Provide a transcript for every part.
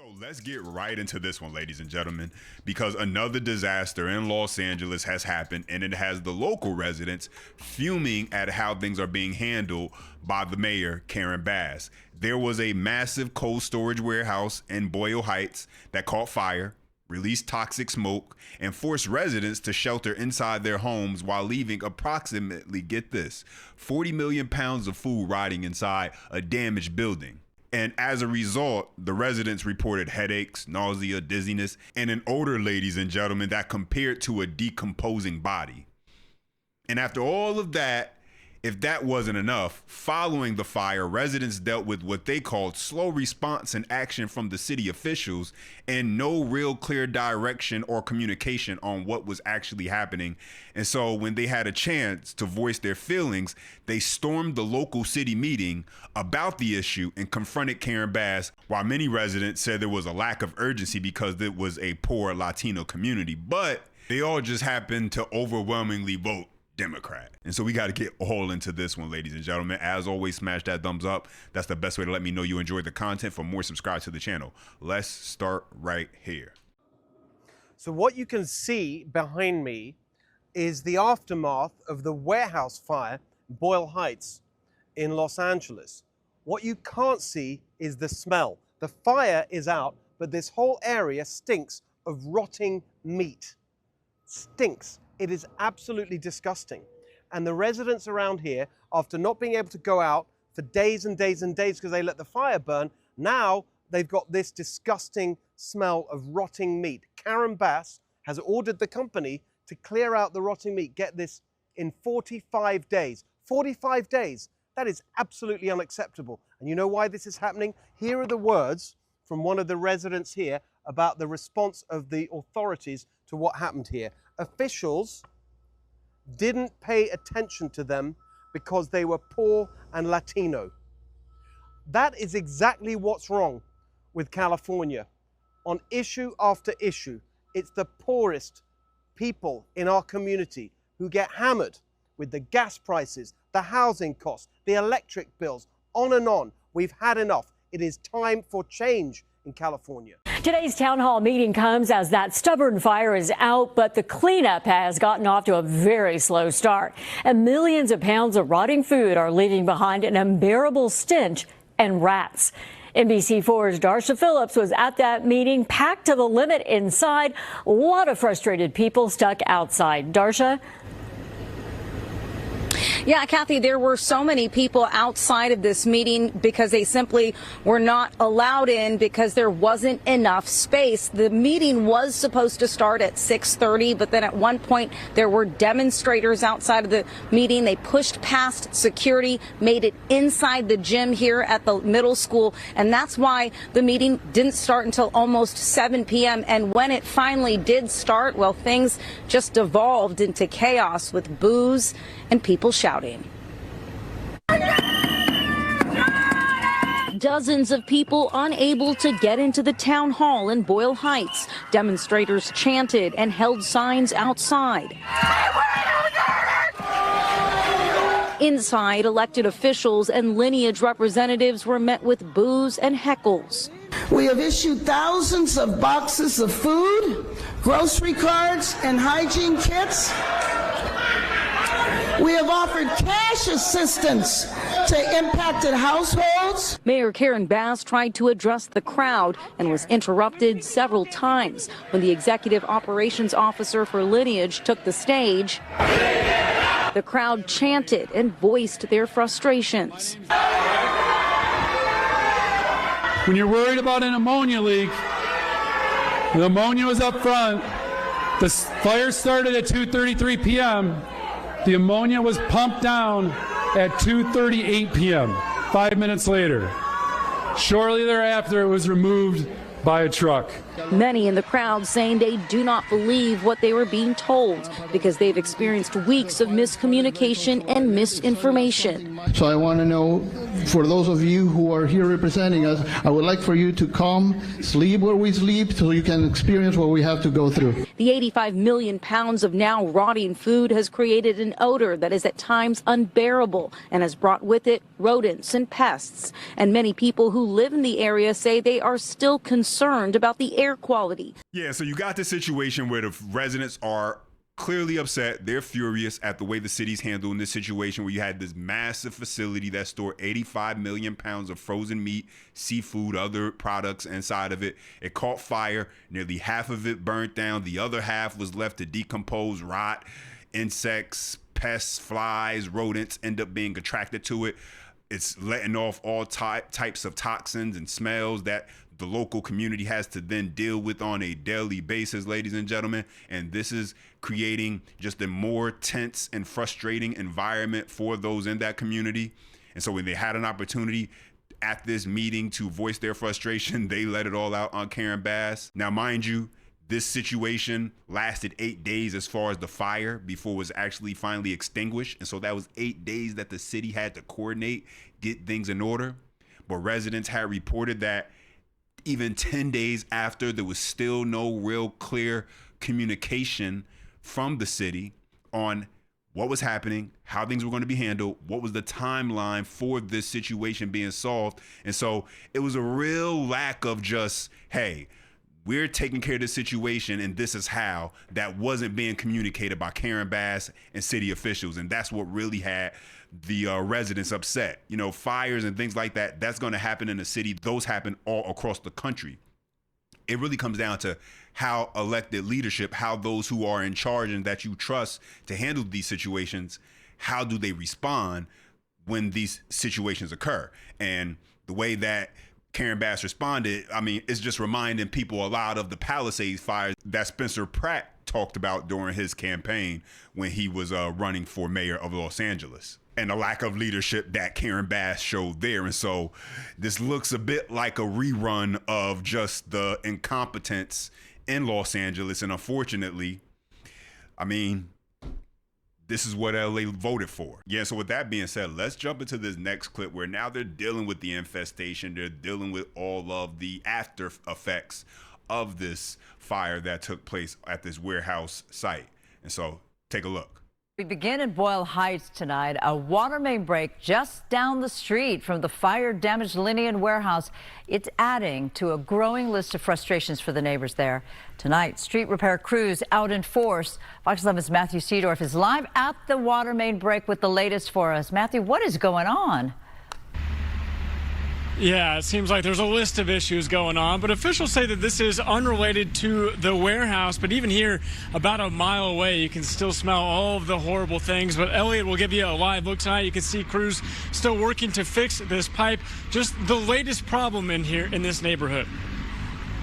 So let's get right into this one, ladies and gentlemen, because another disaster in Los Angeles has happened, and it has the local residents fuming at how things are being handled by the mayor, Karen Bass. There was a massive cold storage warehouse in Boyle Heights that caught fire, released toxic smoke, and forced residents to shelter inside their homes while leaving approximately, get this, 40 million pounds of food rotting inside a damaged building. And as a result, the residents reported headaches, nausea, dizziness, and an odor, ladies and gentlemen, that compared to a decomposing body. And after all of that, if that wasn't enough, following the fire, residents dealt with what they called slow response and action from the city officials and no real clear direction or communication on what was actually happening. And so when they had a chance to voice their feelings, they stormed the local city meeting about the issue and confronted Karen Bass, while many residents said there was a lack of urgency because it was a poor Latino community. But they all just happened to overwhelmingly vote Democrat. And so we got to get all into this one, ladies and gentlemen. As always, smash that thumbs up. That's the best way to let me know you enjoyed the content. For more, subscribe to the channel. Let's start right here. So what you can see behind me is the aftermath of the warehouse fire in Boyle Heights in Los Angeles. What you can't see is the smell. The fire is out, but this whole area stinks of rotting meat. Stinks. It is absolutely disgusting. And the residents around here, after not being able to go out for days and days and days because they let the fire burn, now they've got this disgusting smell of rotting meat. Karen Bass has ordered the company to clear out the rotting meat. Get this, in 45 days. 45 days. That is absolutely unacceptable. And you know why this is happening? Here are the words from one of the residents here about the response of the authorities to what happened here. Officials didn't pay attention to them because they were poor and Latino. That is exactly what's wrong with California. On issue after issue, it's the poorest people in our community who get hammered with the gas prices, the housing costs, the electric bills, on and on. We've had enough. It is time for change in California. Today's town hall meeting comes as that stubborn fire is out, but the cleanup has gotten off to a very slow start. And millions of pounds of rotting food are leaving behind an unbearable stench and rats. NBC4's Darsha Phillips was at that meeting, packed to the limit inside. A lot of frustrated people stuck outside. Darsha? Yeah, Kathy, there were so many people outside of this meeting because they simply were not allowed in because there wasn't enough space. The meeting was supposed to start at 6:30, but then at one point there were demonstrators outside of the meeting. They pushed past security, made it inside the gym here at the middle school, and that's why the meeting didn't start until almost 7 p.m. And when it finally did start, well, things just devolved into chaos with boos and people shouting. Dozens of people unable to get into the town hall in Boyle Heights. Demonstrators chanted and held signs outside. Inside, elected officials and Lineage representatives were met with boos and heckles. We have issued thousands of boxes of food, grocery cards, and hygiene kits. We have offered cash assistance to impacted households. Mayor Karen Bass tried to address the crowd and was interrupted several times when the executive operations officer for Lineage took the stage. The crowd chanted and voiced their frustrations. When you're worried about an ammonia leak, the ammonia was up front. The fire started at 2:33 p.m. The ammonia was pumped down at 2:38 p.m., 5 minutes later. Shortly thereafter, it was removed by a truck. Many in the crowd saying they do not believe what they were being told because they've experienced weeks of miscommunication and misinformation. So I want to know for those of you who are here representing us, I would like for you to come, sleep where we sleep, so you can experience what we have to go through. The 85 million pounds of now rotting food has created an odor that is at times unbearable and has brought with it rodents and pests. And many people who live in the area say they are still concerned about the air quality. Yeah, so you got the situation where the residents are clearly upset. They're furious at the way the city's handling this situation where you had this massive facility that stored 85 million pounds of frozen meat, seafood, other products inside of it. It caught fire. Nearly half of it burnt down. The other half was left to decompose, rot. Insects, pests, flies, rodents end up being attracted to it. It's letting off all types of toxins and smells that the local community has to then deal with on a daily basis, ladies and gentlemen. And this is creating just a more tense and frustrating environment for those in that community. And so when they had an opportunity at this meeting to voice their frustration, they let it all out on Karen Bass. Now, mind you, this situation lasted 8 days as far as the fire before it was actually finally extinguished. And so that was 8 days that the city had to coordinate, get things in order. But residents had reported that even 10 days after, there was still no real clear communication from the city on what was happening, how things were going to be handled, what was the timeline for this situation being solved. And so it was a real lack of just, hey, we're taking care of this situation and this is how, that wasn't being communicated by Karen Bass and city officials. And that's what really had the residents upset. You know, fires and things like that, that's going to happen in the city. Those happen all across the country. It really comes down to how elected leadership, how those who are in charge and that you trust to handle these situations, how do they respond when these situations occur? And the way that Karen Bass responded, I mean, it's just reminding people a lot of the Palisades fires that Spencer Pratt talked about during his campaign when he was running for mayor of Los Angeles, and the lack of leadership that Karen Bass showed there. And so this looks a bit like a rerun of just the incompetence in Los Angeles. And unfortunately, I mean, this is what LA voted for. Yeah, so with that being said, let's jump into this next clip where now they're dealing with the infestation. They're dealing with all of the after effects of this fire that took place at this warehouse site. And so take a look. We begin in Boyle Heights tonight. A water main break just down the street from the fire-damaged Linnean warehouse. It's adding to a growing list of frustrations for the neighbors there. Tonight, street repair crews out in force. Fox 11's Matthew Seedorf is live at the water main break with the latest for us. Matthew, what is going on? Yeah, it seems like there's a list of issues going on, but officials say that this is unrelated to the warehouse. But even here, about a mile away, you can still smell all of the horrible things. But Elliot will give you a live look tonight. You can see crews still working to fix this pipe. Just the latest problem in here in this neighborhood.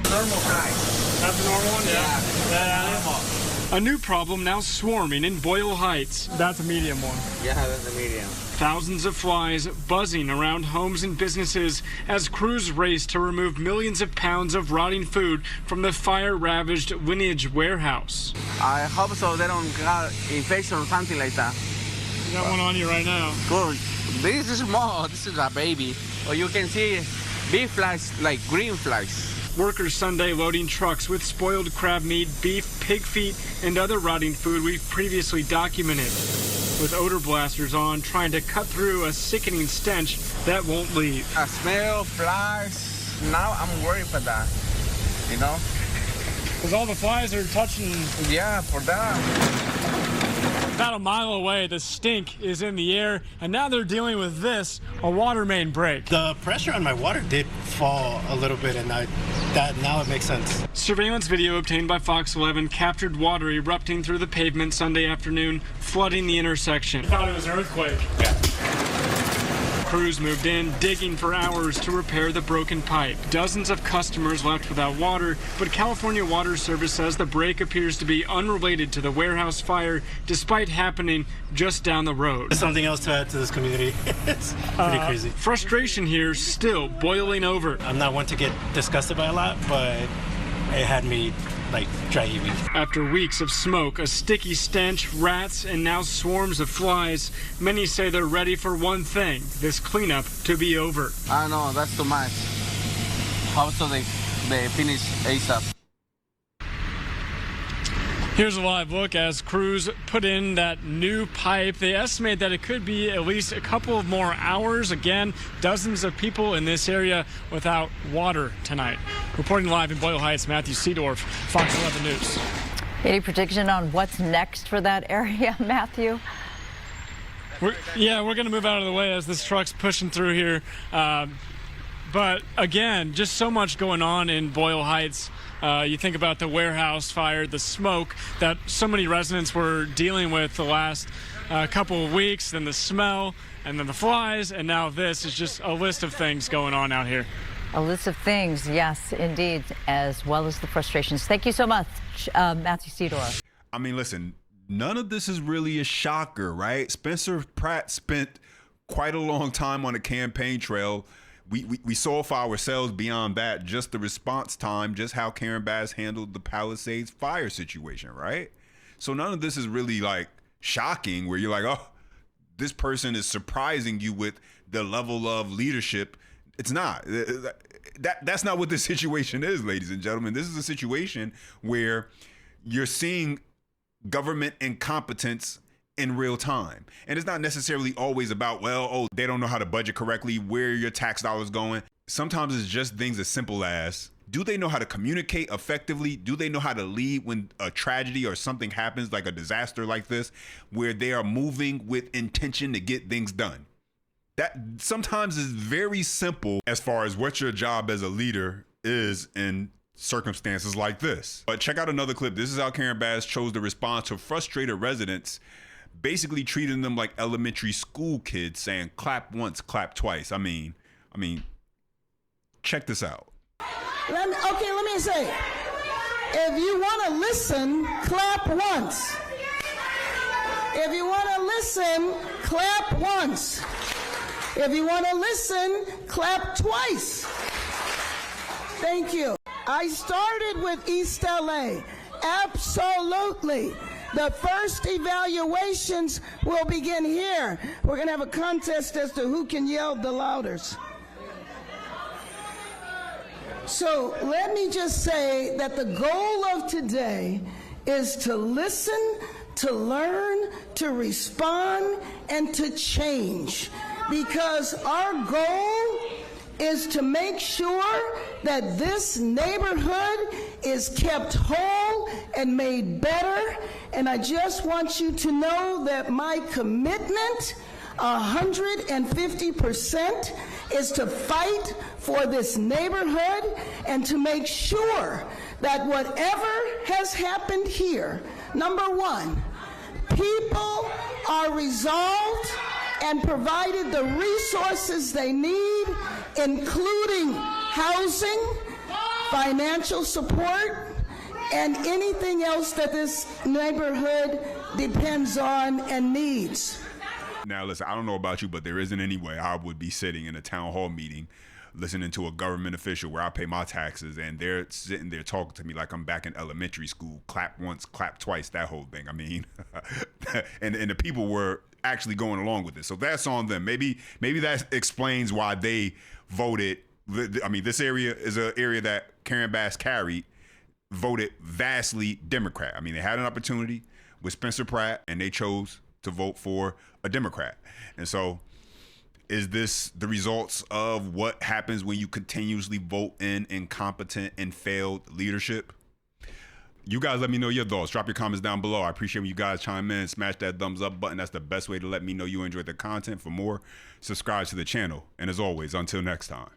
Normal size. That's the normal one? Yeah. A new problem now swarming in Boyle Heights. That's a medium one. Yeah, that's a medium. Thousands of flies buzzing around homes and businesses as crews race to remove millions of pounds of rotting food from the fire-ravaged Lineage warehouse. I hope so they don't got infection or something like that. You got one on you right now. Good. This is small. This is a baby. Or you can see big flies, like green flies. Workers Sunday loading trucks with spoiled crab meat, beef, pig feet, and other rotting food we've previously documented. With odor blasters on, trying to cut through a sickening stench that won't leave. I smell flies. Now I'm worried for that, you know? Because all the flies are touching. Yeah, for that. About a mile away, the stink is in the air, and now they're dealing with this, a water main break. The pressure on my water did fall a little bit, and now it makes sense. Surveillance video obtained by Fox 11 captured water erupting through the pavement Sunday afternoon, flooding the intersection. I thought it was an earthquake. Yeah. Crews moved in, digging for hours to repair the broken pipe. Dozens of customers left without water, but California Water Service says the break appears to be unrelated to the warehouse fire, despite happening just down the road. Something else to add to this community. It's pretty crazy. Frustration here still boiling over. I'm not one to get disgusted by a lot, but it had me like dry heaving. After weeks of smoke, a sticky stench, rats, and now swarms of flies, many say they're ready for one thing, this cleanup to be over. I know, that's too much. How so they finish ASAP? Here's a live look as crews put in that new pipe. They estimate that it could be at least a couple of more hours. Again, dozens of people in this area without water tonight. Reporting live in Boyle Heights, Matthew Seedorf, Fox 11 News. Any prediction on what's next for that area, Matthew? We're going to move out of the way as this truck's pushing through here. But again, just so much going on in Boyle Heights. You think about the warehouse fire, the smoke that so many residents were dealing with the last couple of weeks, then the smell, and then the flies, and now this is just a list of things going on out here. A list of things, yes, indeed, as well as the frustrations. Thank you so much, Matthew Seedorf. I mean, listen, none of this is really a shocker, right? Spencer Pratt spent quite a long time on the campaign trail. We saw for ourselves beyond that, just the response time, just how Karen Bass handled the Palisades fire situation, right? So none of this is really like shocking where you're like, oh, this person is surprising you with the level of leadership. It's not. That's not what this situation is, ladies and gentlemen. This is a situation where you're seeing government incompetence in real time. And it's not necessarily always about, they don't know how to budget correctly, where your tax dollars going. Sometimes it's just things as simple as, do they know how to communicate effectively? Do they know how to lead when a tragedy or something happens, like a disaster like this, where they are moving with intention to get things done? That sometimes is very simple as far as what your job as a leader is in circumstances like this. But check out another clip. This is how Karen Bass chose to respond to frustrated residents, basically treating them like elementary school kids, saying clap once, clap twice. I mean, check this out. Let me say, if you want to listen, clap once. If you want to listen, clap once. If you want to listen, clap twice. Thank you. I started with East LA. Absolutely. The first evaluations will begin here. We're going to have a contest as to who can yell the loudest. So let me just say that the goal of today is to listen, to learn, to respond, and to change. Because our goal is to make sure that this neighborhood is kept whole and made better. And I just want you to know that my commitment, 150%, is to fight for this neighborhood and to make sure that whatever has happened here, number one, people are resolved and provided the resources they need, including housing, financial support, and anything else that this neighborhood depends on and needs. Now, listen, I don't know about you, but there isn't any way I would be sitting in a town hall meeting listening to a government official where I pay my taxes and they're sitting there talking to me like I'm back in elementary school. Clap once, clap twice, that whole thing. I mean, and the people were actually going along with it. So that's on them. Maybe that explains why they voted. I mean, this area is an area that Karen Bass carried, voted vastly Democrat. I mean, they had an opportunity with Spencer Pratt and they chose to vote for a Democrat. And so is this the results of what happens when you continuously vote in incompetent and failed leadership? You guys let me know your thoughts. Drop your comments down below. I appreciate when you guys chime in. Smash that thumbs up button. That's the best way to let me know you enjoyed the content. For more, subscribe to the channel. And as always, until next time.